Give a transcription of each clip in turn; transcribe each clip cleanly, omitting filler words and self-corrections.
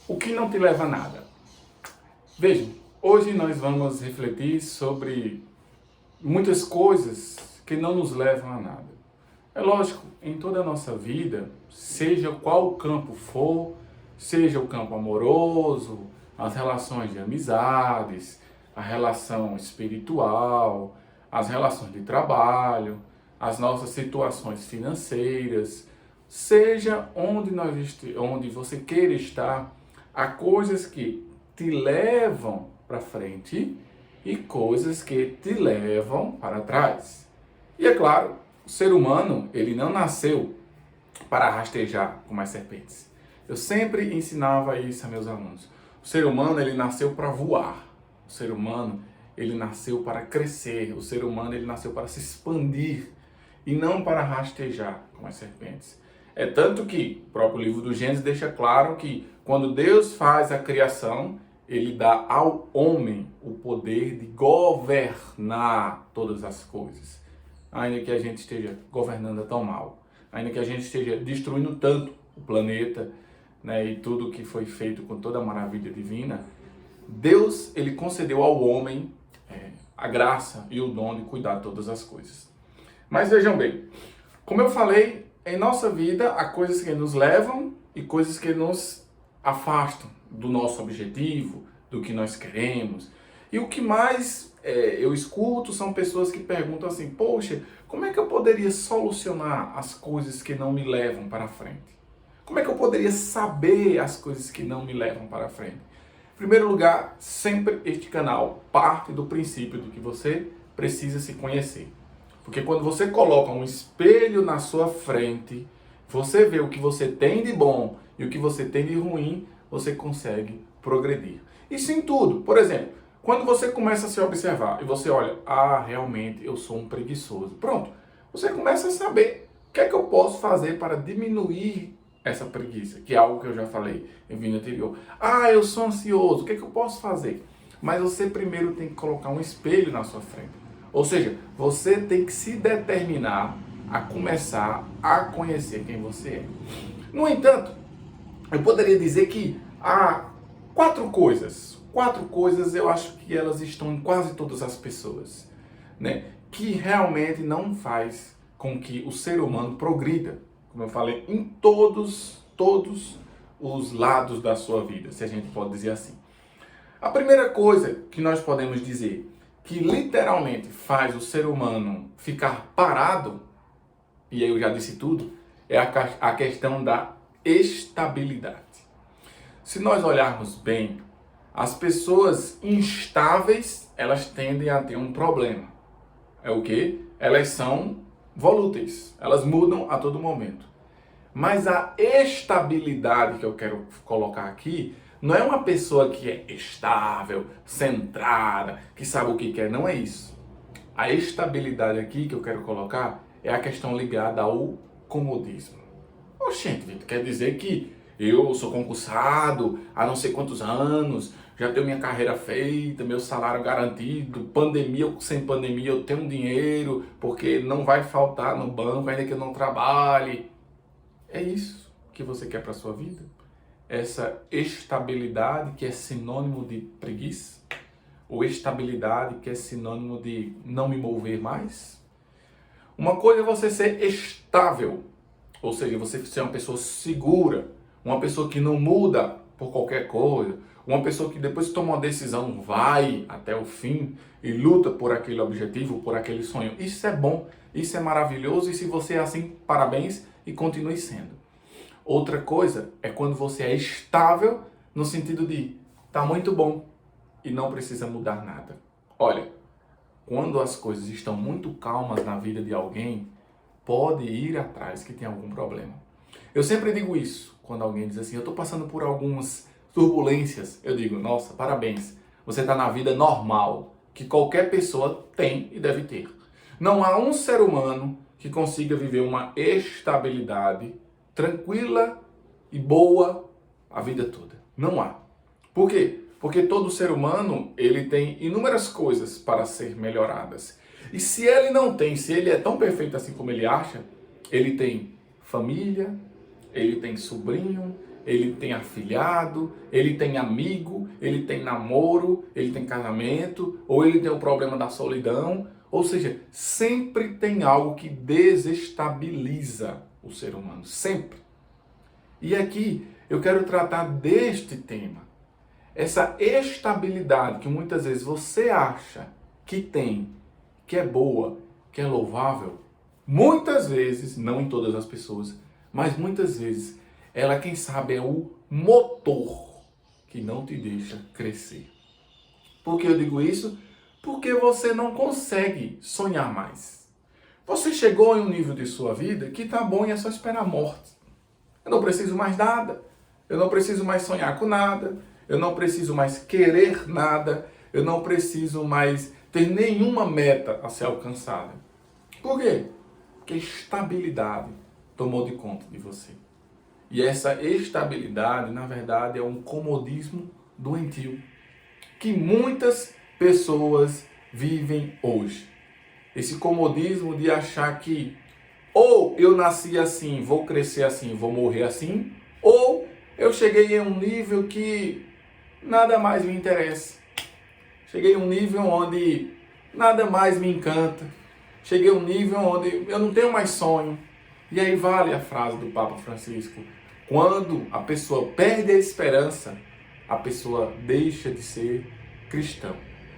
O que não te leva a nada. Vejam, hoje nós vamos refletir sobre muitas coisas que não nos levam a nada. É lógico, em toda a nossa vida, seja qual campo for, seja o campo amoroso, as relações de amizades, a relação espiritual, as relações de trabalho, as nossas situações financeiras, seja onde você queira estar, há coisas que te levam para frente e coisas que te levam para trás. E é claro, o ser humano, ele não nasceu para rastejar como as serpentes. Eu sempre ensinava isso a meus alunos. O ser humano, ele nasceu para voar. O ser humano, ele nasceu para crescer. O ser humano, ele nasceu para se expandir e não para rastejar como as serpentes. É tanto que o próprio livro do Gênesis deixa claro que quando Deus faz a criação, ele dá ao homem o poder de governar todas as coisas. Ainda que a gente esteja governando tão mal, ainda que a gente esteja destruindo tanto o planeta, né, e tudo que foi feito com toda a maravilha divina, Deus, ele concedeu ao homem a graça e o dom de cuidar de todas as coisas. Mas vejam bem, como eu falei, em nossa vida há coisas que nos levam e coisas que nos afastam do nosso objetivo, do que nós queremos. E o que mais eu escuto são pessoas que perguntam assim: poxa, como é que eu poderia solucionar as coisas que não me levam para frente? Como é que eu poderia saber as coisas que não me levam para frente? Em primeiro lugar, sempre este canal parte do princípio de que você precisa se conhecer. Porque quando você coloca um espelho na sua frente, você vê o que você tem de bom e o que você tem de ruim, você consegue progredir. Isso em tudo. Por exemplo, quando você começa a se observar e você olha, realmente eu sou um preguiçoso. Pronto, você começa a saber o que é que eu posso fazer para diminuir essa preguiça, que é algo que eu já falei em vídeo anterior. Eu sou ansioso, o que é que eu posso fazer? Mas você primeiro tem que colocar um espelho na sua frente. Ou seja, você tem que se determinar a começar a conhecer quem você é. No entanto, eu poderia dizer que há quatro coisas eu acho que elas estão em quase todas as pessoas, né? Que realmente não faz com que o ser humano progrida, como eu falei, em todos os lados da sua vida, se a gente pode dizer assim. A primeira coisa que nós podemos dizer que literalmente faz o ser humano ficar parado, e aí eu já disse tudo, é a questão da estabilidade. Se nós olharmos bem, as pessoas instáveis, elas tendem a ter um problema. É o quê? Elas são volúteis, elas mudam a todo momento. Mas a estabilidade que eu quero colocar aqui não é uma pessoa que é estável, centrada, que sabe o que quer, não é isso. A estabilidade aqui que eu quero colocar é a questão ligada ao comodismo. Oxente, Vitor, quer dizer que eu sou concursado há não sei quantos anos, já tenho minha carreira feita, meu salário garantido, pandemia ou sem pandemia eu tenho dinheiro, porque não vai faltar no banco ainda que eu não trabalhe. É isso que você quer para a sua vida? Essa estabilidade que é sinônimo de preguiça? Ou estabilidade que é sinônimo de não me mover mais? Uma coisa é você ser estável, ou seja, você ser uma pessoa segura, uma pessoa que não muda por qualquer coisa, uma pessoa que depois que toma uma decisão vai até o fim e luta por aquele objetivo, por aquele sonho. Isso é bom, isso é maravilhoso, e se você é assim, parabéns e continue sendo. Outra coisa é quando você é estável no sentido de tá muito bom e não precisa mudar nada. Olha, quando as coisas estão muito calmas na vida de alguém, pode ir atrás que tem algum problema. Eu sempre digo isso, quando alguém diz assim, eu estou passando por algumas turbulências, eu digo, nossa, parabéns, você está na vida normal, que qualquer pessoa tem e deve ter. Não há um ser humano que consiga viver uma estabilidade tranquila e boa a vida toda. Não há. Por quê? Porque todo ser humano, ele tem inúmeras coisas para ser melhoradas. E se ele não tem, se ele é tão perfeito assim como ele acha, ele tem família, ele tem sobrinho, ele tem afilhado, ele tem amigo, ele tem namoro, ele tem casamento, ou ele tem o problema da solidão. Ou seja, sempre tem algo que desestabiliza o ser humano, sempre. E aqui eu quero tratar deste tema. Essa estabilidade que muitas vezes você acha que tem, que é boa, que é louvável, muitas vezes, não em todas as pessoas, mas muitas vezes, ela, quem sabe, é o motor que não te deixa crescer. Por que eu digo isso? Porque você não consegue sonhar mais. Você chegou em um nível de sua vida que tá bom e é só esperar a morte. Eu não preciso mais nada. Eu não preciso mais sonhar com nada. Eu não preciso mais querer nada. Eu não preciso mais ter nenhuma meta a ser alcançada. Por quê? Porque estabilidade tomou de conta de você. E essa estabilidade, na verdade, é um comodismo doentio que muitas pessoas vivem hoje. Esse comodismo de achar que ou eu nasci assim, vou crescer assim, vou morrer assim, ou eu cheguei em um nível que nada mais me interessa. Cheguei a um nível onde nada mais me encanta. Cheguei a um nível onde eu não tenho mais sonho. E aí vale a frase do Papa Francisco: quando a pessoa perde a esperança, a pessoa deixa de ser cristão.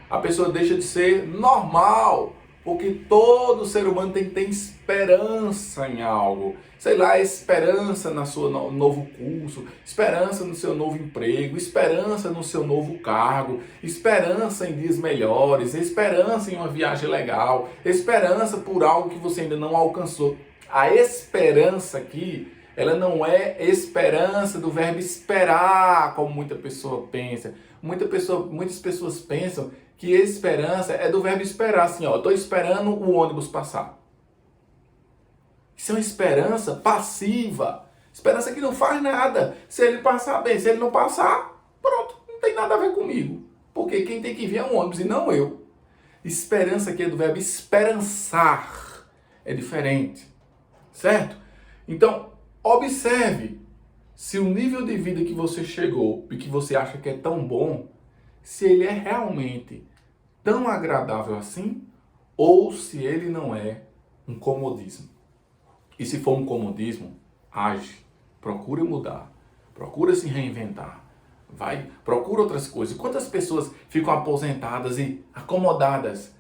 A pessoa deixa de ser normal, porque todo ser humano tem que ter esperança em algo. Sei lá, esperança no seu novo curso, esperança no seu novo emprego, esperança no seu novo cargo, esperança em dias melhores, esperança em uma viagem legal, esperança por algo que você ainda não alcançou. A esperança aqui, ela não é esperança do verbo esperar, como muita pessoa pensa. Muitas pessoas pensam que esperança é do verbo esperar, assim, ó, eu estou esperando o ônibus passar. Isso é uma esperança passiva, esperança que não faz nada. Se ele passar bem, se ele não passar, pronto, não tem nada a ver comigo. Porque quem tem que vir é um ônibus e não eu. Esperança aqui é do verbo esperançar, é diferente, certo? Então, observe se o nível de vida que você chegou e que você acha que é tão bom, se ele é realmente tão agradável assim, ou se ele não é um comodismo. E se for um comodismo, age, procura mudar, procura se reinventar, procura outras coisas. Quantas pessoas ficam aposentadas e acomodadas?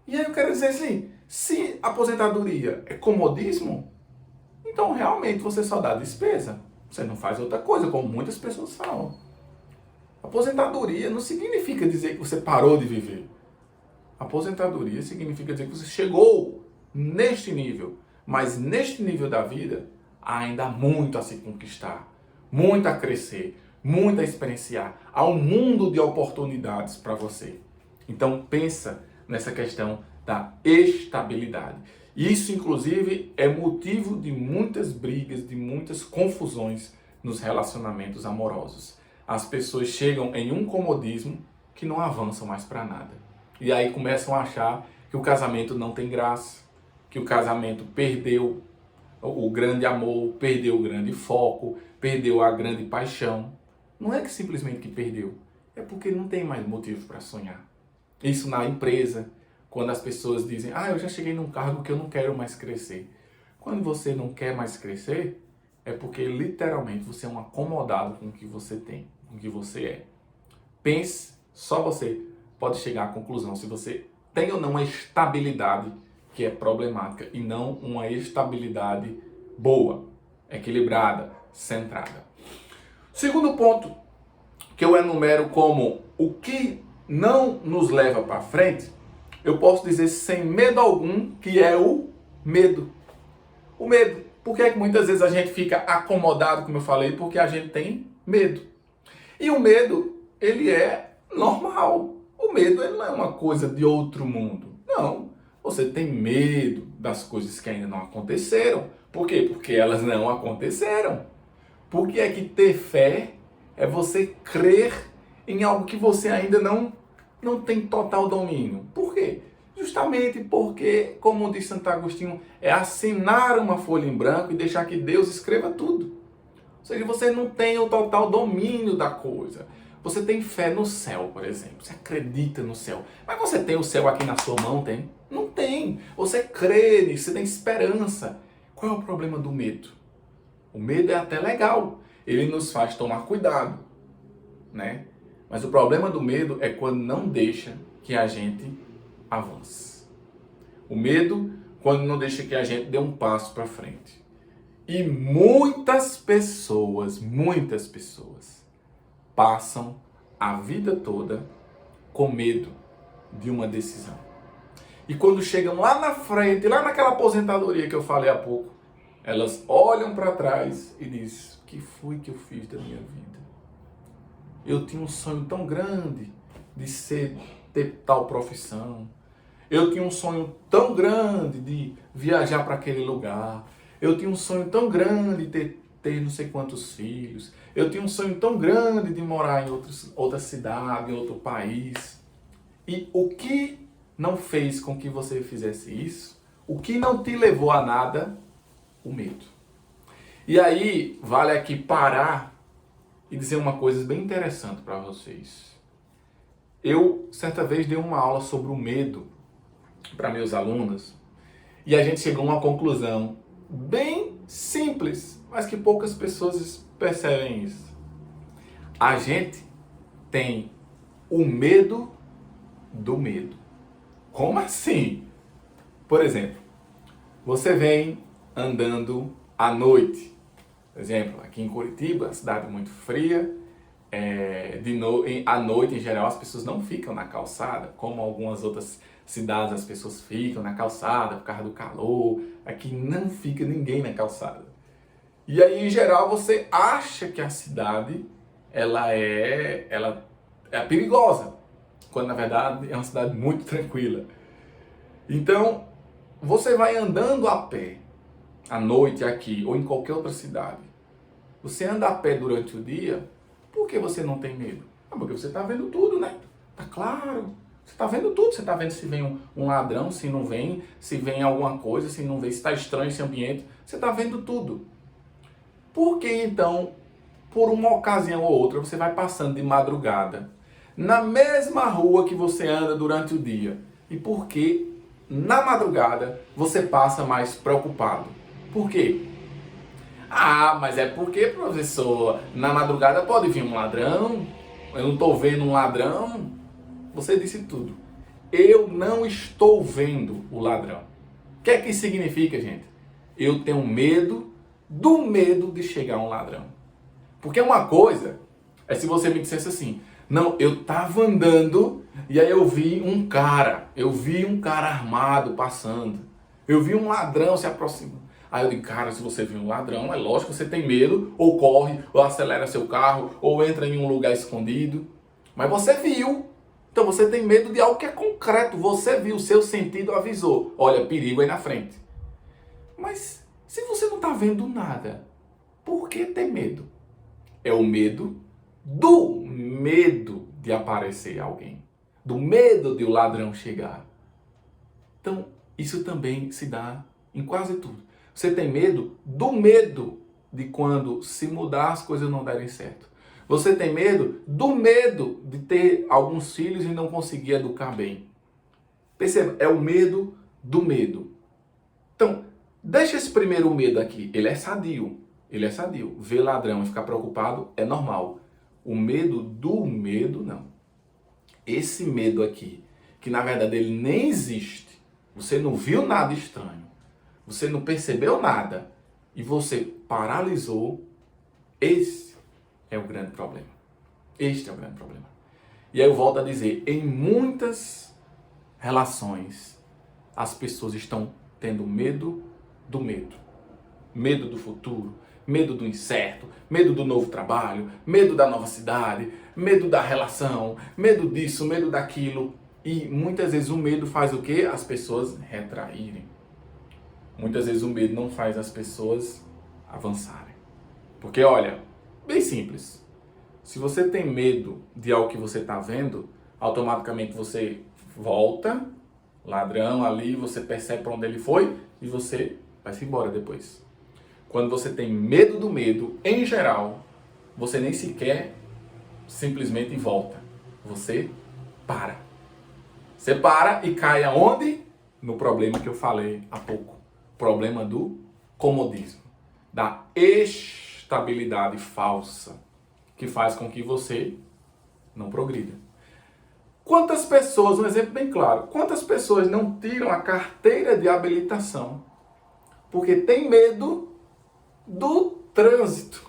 E aí eu quero dizer assim, se aposentadoria é comodismo, então realmente você só dá despesa, você não faz outra coisa, como muitas pessoas falam. Aposentadoria não significa dizer que você parou de viver. Aposentadoria significa dizer que você chegou neste nível. Mas neste nível da vida, ainda há muito a se conquistar, muito a crescer, muito a experienciar. Há um mundo de oportunidades para você. Então pensa nessa questão da estabilidade. Isso, inclusive, é motivo de muitas brigas, de muitas confusões nos relacionamentos amorosos. As pessoas chegam em um comodismo que não avançam mais para nada. E aí começam a achar que o casamento não tem graça, que o casamento perdeu o grande amor, perdeu o grande foco, perdeu a grande paixão. Não é que simplesmente que perdeu, é porque não tem mais motivo para sonhar. Isso na empresa, quando as pessoas dizem, eu já cheguei num cargo que eu não quero mais crescer. Quando você não quer mais crescer, é porque literalmente você é um acomodado com o que você tem, com o que você é. Pense, só você pode chegar à conclusão se você tem ou não uma estabilidade que é problemática e não uma estabilidade boa, equilibrada, centrada. Segundo ponto que eu enumero como o que não nos leva para frente, eu posso dizer sem medo algum que é o medo. O medo. Por que é que muitas vezes a gente fica acomodado, como eu falei? Porque a gente tem medo. E o medo, ele é normal. O medo ele não é uma coisa de outro mundo. Não. Você tem medo das coisas que ainda não aconteceram. Por quê? Porque elas não aconteceram. Porque é que ter fé é você crer em algo que você ainda não tem total domínio. Por quê? Justamente porque, como diz Santo Agostinho, é assinar uma folha em branco e deixar que Deus escreva tudo. seja, você não tem o total domínio da coisa. Você tem fé no céu, por exemplo. Você acredita no céu. Mas você tem o céu aqui na sua mão, tem? Não tem. Você crê nisso, você tem esperança. Qual é o problema do medo? O medo é até legal. Ele nos faz tomar cuidado, né? Mas o problema do medo é quando não deixa que a gente avance. O medo quando não deixa que a gente dê um passo para frente. E muitas pessoas passam a vida toda com medo de uma decisão. E quando chegam lá na frente, lá naquela aposentadoria que eu falei há pouco, elas olham para trás e dizem: o que foi que eu fiz da minha vida? Eu tinha um sonho tão grande de ter tal profissão. Eu tinha um sonho tão grande de viajar para aquele lugar. Eu tinha um sonho tão grande de ter não sei quantos filhos. Eu tinha um sonho tão grande de morar em outra cidade, em outro país. E o que não fez com que você fizesse isso? O que não te levou a nada? O medo. E aí, vale aqui parar e dizer uma coisa bem interessante para vocês. Eu, certa vez, dei uma aula sobre o medo para meus alunos e a gente chegou a uma conclusão bem simples, mas que poucas pessoas percebem isso. A gente tem o medo do medo. Como assim? Por exemplo, você vem andando à noite. Por exemplo, aqui em Curitiba, cidade muito fria, à noite, em geral, as pessoas não ficam na calçada, como algumas outras cidades as pessoas ficam na calçada por causa do calor. Aqui não fica ninguém na calçada. E aí, em geral, você acha que a cidade ela é perigosa, quando na verdade é uma cidade muito tranquila. Então, você vai andando a pé, à noite aqui ou em qualquer outra cidade. Você anda a pé durante o dia, por que você não tem medo? Porque você está vendo tudo, né? Tá claro. Você está vendo tudo. Você está vendo se vem um ladrão, se não vem, se vem alguma coisa, se não vem, se está estranho esse ambiente. Você está vendo tudo. Por que então, por uma ocasião ou outra, você vai passando de madrugada na mesma rua que você anda durante o dia? E por que na madrugada você passa mais preocupado? Por quê? Ah, mas é porque, professor, na madrugada pode vir um ladrão, eu não estou vendo um ladrão. Você disse tudo. Eu não estou vendo o ladrão. O que é que significa, gente? Eu tenho medo do medo de chegar um ladrão. Porque uma coisa é se você me dissesse assim: não, eu estava andando e aí eu vi um cara armado passando. Eu vi um ladrão se aproximando. Aí eu digo: cara, se você viu um ladrão, é lógico que você tem medo, ou corre, ou acelera seu carro, ou entra em um lugar escondido. Mas você viu. Então você tem medo de algo que é concreto. Você viu, seu sentido avisou. Olha, perigo aí na frente. Mas se você não está vendo nada, por que ter medo? É o medo do medo de aparecer alguém. Do medo de o ladrão chegar. Então, isso também se dá em quase tudo. Você tem medo do medo de quando se mudar as coisas não derem certo. Você tem medo do medo de ter alguns filhos e não conseguir educar bem. Perceba, é o medo do medo. Então, deixa esse primeiro medo aqui. Ele é sadio. Ver ladrão e ficar preocupado é normal. O medo do medo, não. Esse medo aqui, que na verdade ele nem existe. Você não viu nada estranho. Você não percebeu nada. E você paralisou. Esse é o grande problema. Este é o grande problema. E aí eu volto a dizer, em muitas relações, as pessoas estão tendo medo do medo. Medo do futuro, medo do incerto, medo do novo trabalho, medo da nova cidade, medo da relação, medo disso, medo daquilo. E muitas vezes o medo faz o quê? As pessoas retraírem. Muitas vezes o medo não faz as pessoas avançarem. Porque olha, bem simples. Se você tem medo de algo que você está vendo, automaticamente você volta, ladrão ali, você percebe para onde ele foi e você vai-se embora depois. quando você tem medo do medo, em geral, você nem sequer simplesmente volta. Você para. Você para e cai aonde? No problema que eu falei há pouco. Problema do comodismo. Da estabilidade falsa, que faz com que você não progrida. Quantas pessoas, um exemplo bem claro, quantas pessoas não tiram a carteira de habilitação porque tem medo do trânsito?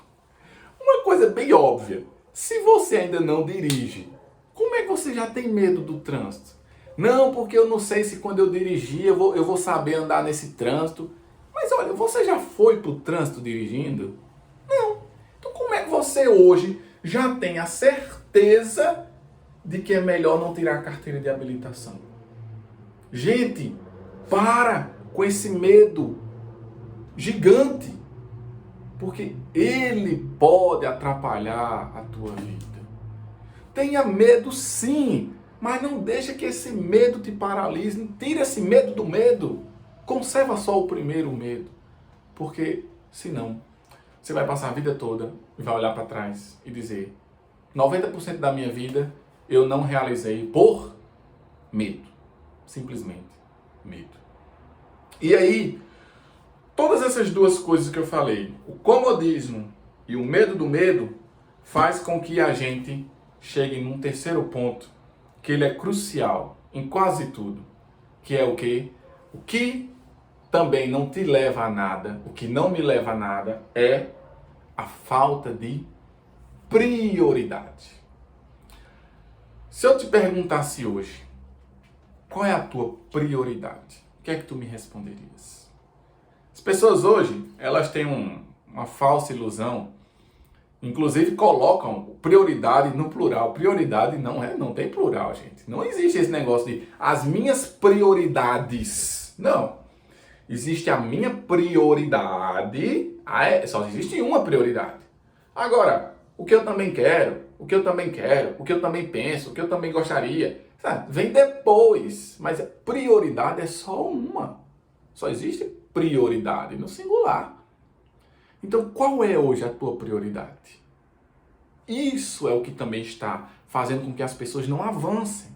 Uma coisa bem óbvia, se você ainda não dirige, como é que você já tem medo do trânsito? Não, porque eu não sei se quando eu dirigir eu vou saber andar nesse trânsito. Mas olha, você já foi para o trânsito dirigindo? Não. Então como é que você hoje já tem a certeza de que é melhor não tirar a carteira de habilitação? Gente, para com esse medo gigante, porque ele pode atrapalhar a tua vida. Tenha medo sim, mas não deixa que esse medo te paralise. Tira esse medo do medo. Conserva só o primeiro medo, porque senão você vai passar a vida toda e vai olhar para trás e dizer: 90% da minha vida eu não realizei por medo. Simplesmente medo. E aí, todas essas duas coisas que eu falei, o comodismo e o medo do medo, faz com que a gente chegue num terceiro ponto, que ele é crucial em quase tudo, que é o quê? O que também não te leva a nada, o que não me leva a nada, é a falta de prioridade. Se eu te perguntasse hoje, qual é a tua prioridade? O que é que tu me responderias? As pessoas hoje, elas têm uma falsa ilusão, inclusive colocam prioridade no plural. Prioridade não tem plural, gente. Não existe esse negócio de as minhas prioridades. Não. Existe a minha prioridade, só existe uma prioridade. Agora, o que eu também quero, o que eu também quero, o que eu também penso, o que eu também gostaria, sabe, vem depois. Mas a prioridade é só uma. Só existe prioridade no singular. Então, qual é hoje a tua prioridade? Isso é o que também está fazendo com que as pessoas não avancem.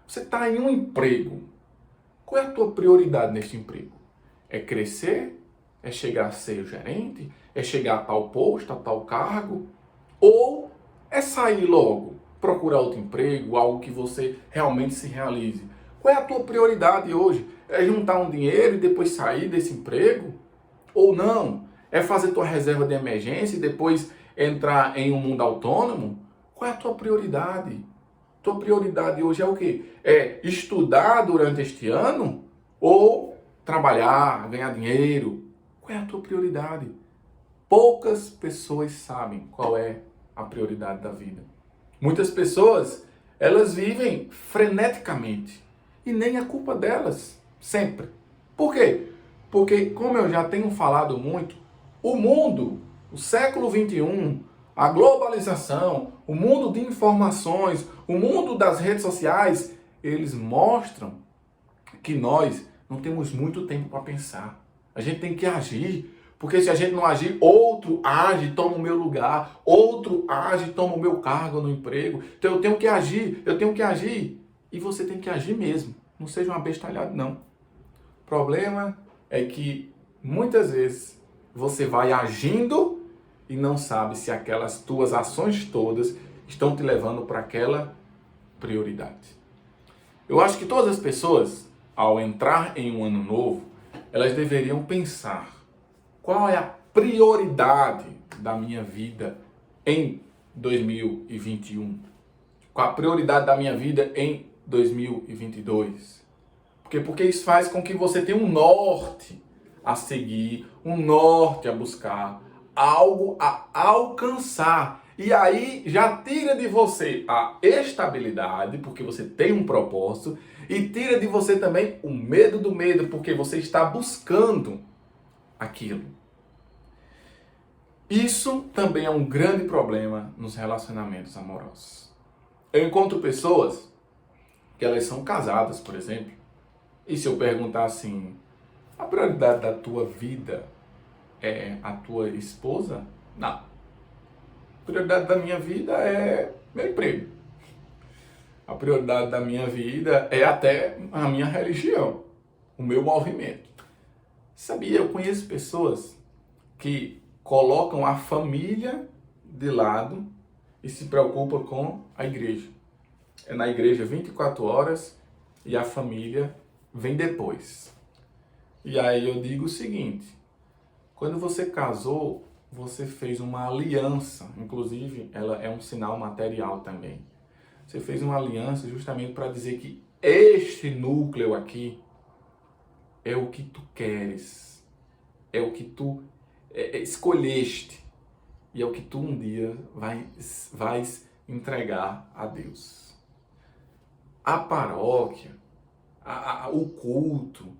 Você está em um emprego. Qual é a tua prioridade neste emprego? É crescer? É chegar a ser gerente? É chegar a tal posto, a tal cargo? Ou é sair logo, procurar outro emprego, algo que você realmente se realize? Qual é a tua prioridade hoje? É juntar um dinheiro e depois sair desse emprego? Ou não? É fazer tua reserva de emergência e depois entrar em um mundo autônomo? Qual é a tua prioridade? Tua prioridade hoje é o quê? É estudar durante este ano? Ou trabalhar, ganhar dinheiro? Qual é a tua prioridade? Poucas pessoas sabem qual é a prioridade da vida. Muitas pessoas, elas vivem freneticamente. E nem é culpa delas, sempre. Por quê? Porque, como eu já tenho falado muito, o mundo, o século XXI, a globalização, o mundo de informações, o mundo das redes sociais, eles mostram que nós não temos muito tempo para pensar. A gente tem que agir, porque se a gente não agir, outro age e toma o meu lugar, outro age e toma o meu cargo no emprego. Então eu tenho que agir, e você tem que agir mesmo. Não seja um abestalhado, não. O problema é que muitas vezes você vai agindo e não sabe se aquelas tuas ações todas estão te levando para aquela prioridade. Eu acho que todas as pessoas, ao entrar em um ano novo, elas deveriam pensar: qual é a prioridade da minha vida em 2021? Qual a prioridade da minha vida em 2022? Porque isso faz com que você tenha um norte a seguir, um norte a buscar, algo a alcançar. E aí já tira de você a estabilidade, porque você tem um propósito, e tira de você também o medo do medo, porque você está buscando aquilo. Isso também é um grande problema nos relacionamentos amorosos. Eu encontro pessoas que elas são casadas, por exemplo, e se eu perguntar assim: a prioridade da tua vida é a tua esposa? Não. A prioridade da minha vida é meu emprego. A prioridade da minha vida é até a minha religião, o meu movimento. Sabia, eu conheço pessoas que colocam a família de lado e se preocupam com a igreja. É na igreja 24 horas e a família vem depois. E aí eu digo o seguinte, quando você casou, você fez uma aliança, inclusive ela é um sinal material também. Você fez uma aliança justamente para dizer que este núcleo aqui é o que tu queres, é o que tu escolheste e é o que tu um dia vais entregar a Deus. A paróquia, o culto,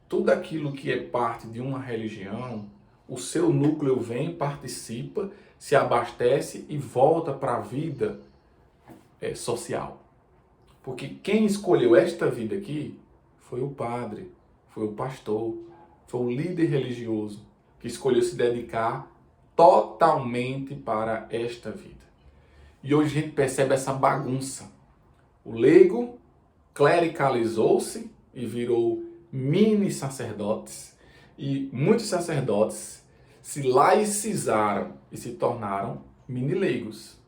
tudo aquilo que é parte de uma religião, o seu núcleo vem, participa, se abastece e volta para a vida social. Porque quem escolheu esta vida aqui foi o padre, foi o pastor, foi o líder religioso que escolheu se dedicar totalmente para esta vida. E hoje a gente percebe essa bagunça. O leigo clericalizou-se e virou mini sacerdotes, e muitos sacerdotes se laicizaram e se tornaram mini leigos.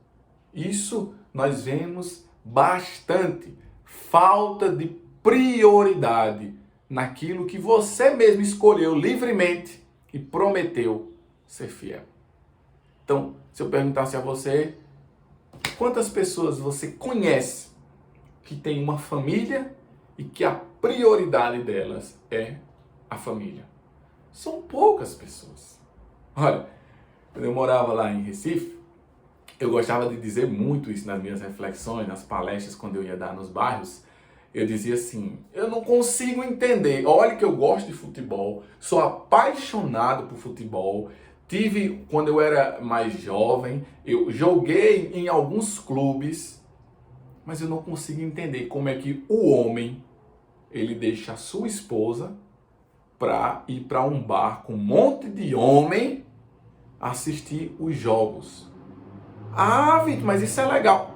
Isso nós vemos bastante. Falta de prioridade naquilo que você mesmo escolheu livremente e prometeu ser fiel. Então, se eu perguntasse a você, quantas pessoas você conhece que tem uma família e que a prioridade delas é a família? São poucas pessoas. Olha, quando eu morava lá em Recife, eu gostava de dizer muito isso nas minhas reflexões, nas palestras, quando eu ia dar nos bairros. Eu dizia assim, eu não consigo entender. Olha que eu gosto de futebol, sou apaixonado por futebol. Quando eu era mais jovem, eu joguei em alguns clubes, mas eu não consigo entender como é que o homem, ele deixa a sua esposa para ir para um bar com um monte de homem assistir os jogos. Ah, Vitor, mas isso é legal.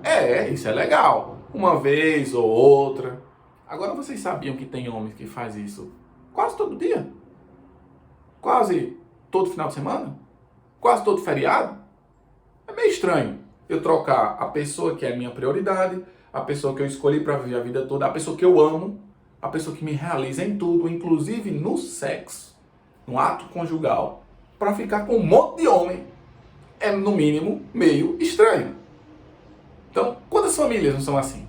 Isso é legal. Uma vez ou outra. Agora vocês sabiam que tem homens que faz isso quase todo dia? Quase todo final de semana? Quase todo feriado? É meio estranho eu trocar a pessoa que é a minha prioridade, a pessoa que eu escolhi para viver a vida toda, a pessoa que eu amo, a pessoa que me realiza em tudo, inclusive no sexo, no ato conjugal, para ficar com um monte de homem. É, no mínimo, meio estranho. Então, quantas famílias não são assim?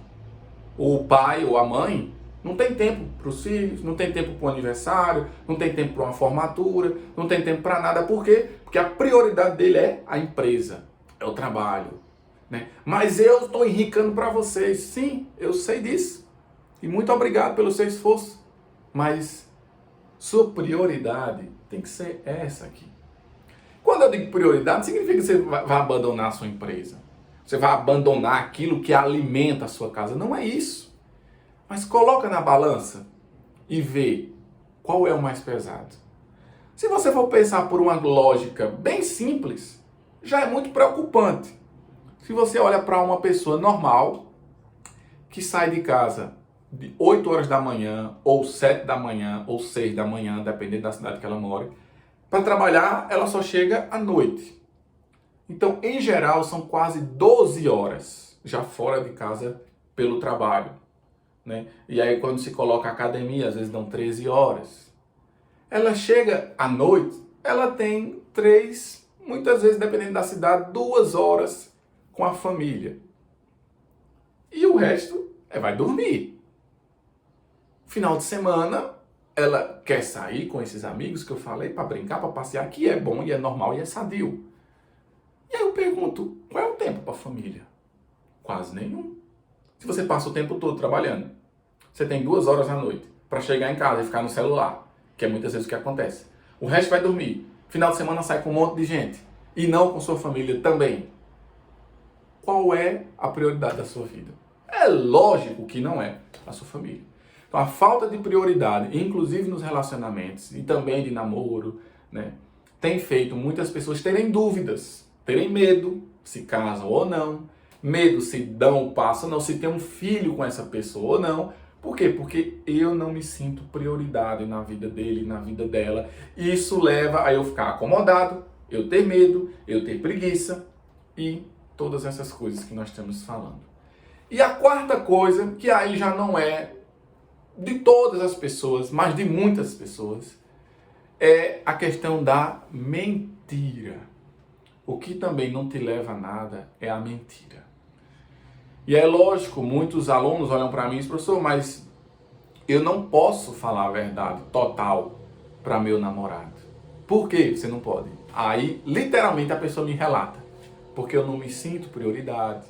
O pai ou a mãe não tem tempo para os filhos, não tem tempo para o aniversário, não tem tempo para uma formatura, não tem tempo para nada. Por quê? Porque a prioridade dele é a empresa, é o trabalho. Né? Mas eu estou enricando para vocês. Sim, eu sei disso. E muito obrigado pelo seu esforço. Mas sua prioridade tem que ser essa aqui. Quando eu digo prioridade, significa que você vai abandonar a sua empresa. Você vai abandonar aquilo que alimenta a sua casa. Não é isso. Mas coloca na balança e vê qual é o mais pesado. Se você for pensar por uma lógica bem simples, já é muito preocupante. Se você olha para uma pessoa normal, que sai de casa de 8 horas da manhã, ou 7 da manhã, ou 6 da manhã, dependendo da cidade que ela mora, para trabalhar, ela só chega à noite. Então, em geral, são quase 12 horas já fora de casa pelo trabalho. Né? E aí, quando se coloca a academia, às vezes dão 13 horas. Ela chega à noite, ela tem 3, muitas vezes, dependendo da cidade, 2 horas com a família. E o resto vai dormir. Final de semana, ela quer sair com esses amigos que eu falei para brincar, para passear, que é bom e é normal e é sadio. E aí eu pergunto, qual é o tempo para a família? Quase nenhum. Se você passa o tempo todo trabalhando, você tem 2 horas à noite para chegar em casa e ficar no celular, que é muitas vezes o que acontece. O resto vai dormir. Final de semana sai com um monte de gente e não com sua família também. Qual é a prioridade da sua vida? É lógico que não é a sua família. Então, a falta de prioridade, inclusive nos relacionamentos e também de namoro, né, tem feito muitas pessoas terem dúvidas, terem medo se casam ou não, medo se dão o passo ou não, se tem um filho com essa pessoa ou não. Por quê? Porque eu não me sinto prioridade na vida dele, na vida dela. E isso leva a eu ficar acomodado, eu ter medo, eu ter preguiça e todas essas coisas que nós estamos falando. E a quarta coisa, que aí já não é de todas as pessoas, mas de muitas pessoas, é a questão da mentira. O que também não te leva a nada é a mentira. E é lógico, muitos alunos olham para mim e dizem, professor, mas eu não posso falar a verdade total para meu namorado. Por que você não pode? Aí, literalmente, a pessoa me relata. Porque eu não me sinto prioridade.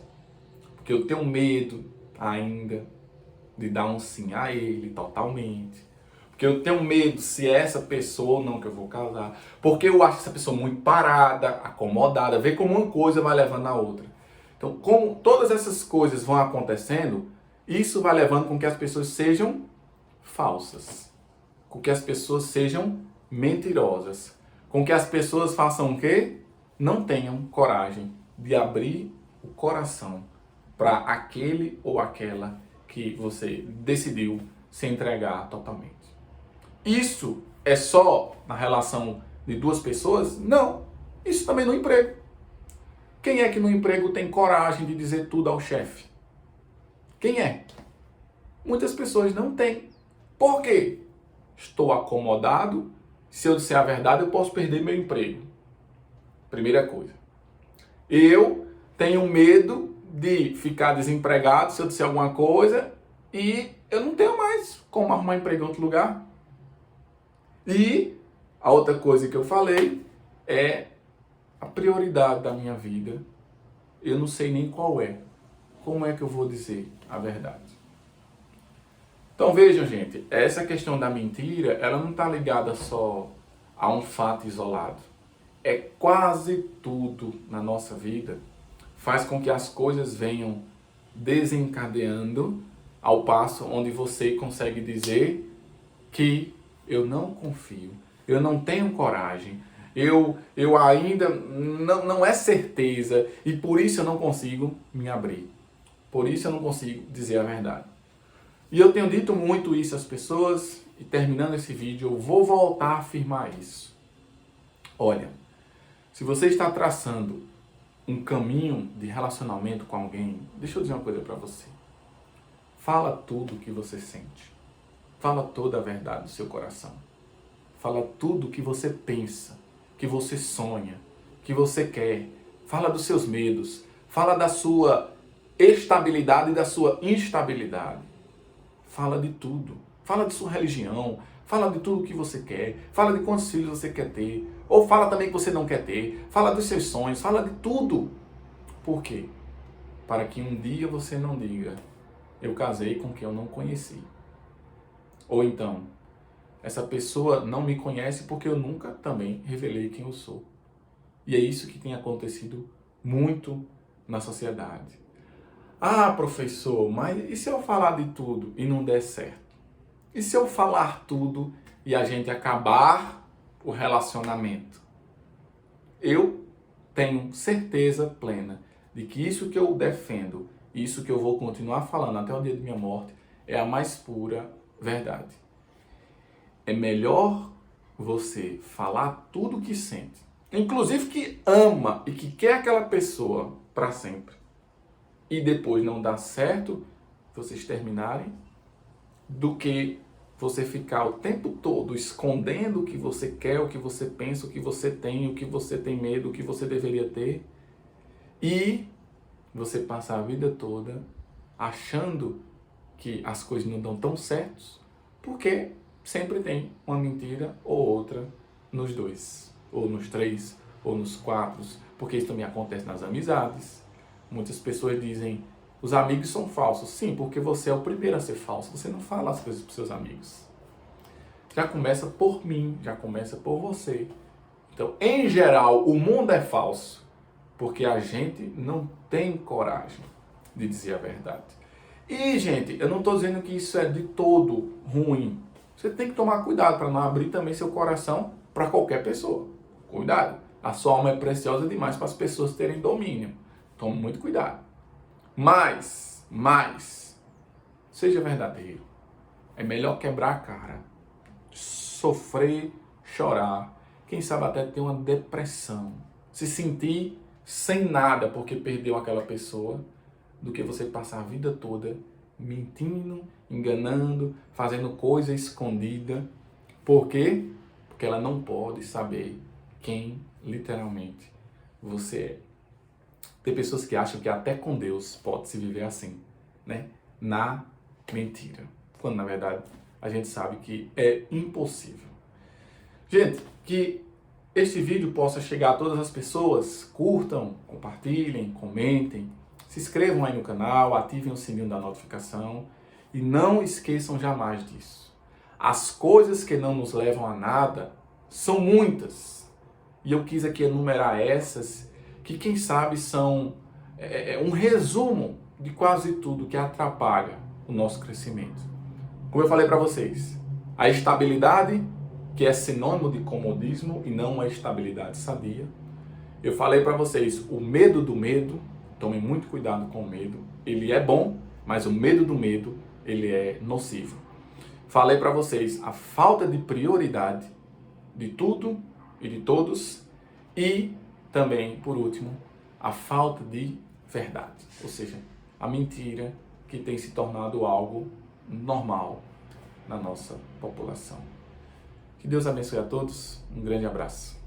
Porque eu tenho medo ainda de dar um sim a ele totalmente. Porque eu tenho medo se é essa pessoa ou não que eu vou casar. Porque eu acho essa pessoa muito parada, acomodada. Vê como uma coisa vai levando a outra. Então, como todas essas coisas vão acontecendo, isso vai levando com que as pessoas sejam falsas. Com que as pessoas sejam mentirosas. Com que as pessoas façam o quê? Não tenham coragem de abrir o coração para aquele ou aquela que você decidiu se entregar totalmente. Isso é só na relação de duas pessoas? Não. Isso também no emprego. Quem é que no emprego tem coragem de dizer tudo ao chefe? Quem é? Muitas pessoas não têm. Por quê? Estou acomodado. Se eu disser a verdade, eu posso perder meu emprego. Primeira coisa. Eu tenho medo de ficar desempregado se eu disser alguma coisa e eu não tenho mais como arrumar emprego em outro lugar. E a outra coisa que eu falei é a prioridade da minha vida. Eu não sei nem qual é. Como é que eu vou dizer a verdade? Então vejam, gente, essa questão da mentira, ela não está ligada só a um fato isolado. É quase tudo na nossa vida faz com que as coisas venham desencadeando ao passo onde você consegue dizer que eu não confio, eu não tenho coragem, eu ainda não é certeza e por isso eu não consigo me abrir. Por isso eu não consigo dizer a verdade. E eu tenho dito muito isso às pessoas e terminando esse vídeo eu vou voltar a afirmar isso. Olha, se você está traçando um caminho de relacionamento com alguém, deixa eu dizer uma coisa para você. Fala tudo o que você sente. Fala toda a verdade do seu coração. Fala tudo o que você pensa, que você sonha, que você quer. Fala dos seus medos. Fala da sua estabilidade e da sua instabilidade. Fala de tudo. Fala de sua religião. Fala de tudo o que você quer. Fala de quantos filhos você quer ter. Ou fala também que você não quer ter. Fala dos seus sonhos. Fala de tudo. Por quê? Para que um dia você não diga, eu casei com quem eu não conheci. Ou então, essa pessoa não me conhece porque eu nunca também revelei quem eu sou. E é isso que tem acontecido muito na sociedade. Ah, professor, mas e se eu falar de tudo e não der certo? E se eu falar tudo e a gente acabar o relacionamento? Eu tenho certeza plena de que isso que eu defendo, isso que eu vou continuar falando até o dia de minha morte, é a mais pura verdade. É melhor você falar tudo o que sente, inclusive que ama e que quer aquela pessoa para sempre, e depois não dá certo, vocês terminarem, do que você ficar o tempo todo escondendo o que você quer, o que você pensa, o que você tem, o que você tem medo, o que você deveria ter, e você passar a vida toda achando que as coisas não dão tão certas, porque sempre tem uma mentira ou outra nos dois, ou nos três, ou nos quatro, porque isso também acontece nas amizades. Muitas pessoas dizem, os amigos são falsos. Sim, porque você é o primeiro a ser falso. Você não fala as coisas para os seus amigos. Já começa por mim, já começa por você. Então, em geral, o mundo é falso, porque a gente não tem coragem de dizer a verdade. E, gente, eu não estou dizendo que isso é de todo ruim. Você tem que tomar cuidado para não abrir também seu coração para qualquer pessoa. Cuidado. A sua alma é preciosa demais para as pessoas terem domínio. Tome muito cuidado. Mas, seja verdadeiro. É melhor quebrar a cara, sofrer, chorar, quem sabe até ter uma depressão, se sentir sem nada porque perdeu aquela pessoa, do que você passar a vida toda mentindo, enganando, fazendo coisa escondida. Por quê? Porque ela não pode saber quem literalmente você é. Tem pessoas que acham que até com Deus pode se viver assim, né? Na mentira. Quando na verdade a gente sabe que é impossível. Gente, que este vídeo possa chegar a todas as pessoas. Curtam, compartilhem, comentem, se inscrevam aí no canal, ativem o sininho da notificação e não esqueçam jamais disso. As coisas que não nos levam a nada são muitas. E eu quis aqui enumerar essas que quem sabe são um resumo de quase tudo que atrapalha o nosso crescimento. Como eu falei para vocês, a estabilidade, que é sinônimo de comodismo e não uma estabilidade sadia. Eu falei para vocês o medo do medo, tomem muito cuidado com o medo. Ele é bom, mas o medo do medo, ele é nocivo. Falei para vocês a falta de prioridade de tudo e de todos e também, por último, a falta de verdade, ou seja, a mentira que tem se tornado algo normal na nossa população. Que Deus abençoe a todos, um grande abraço.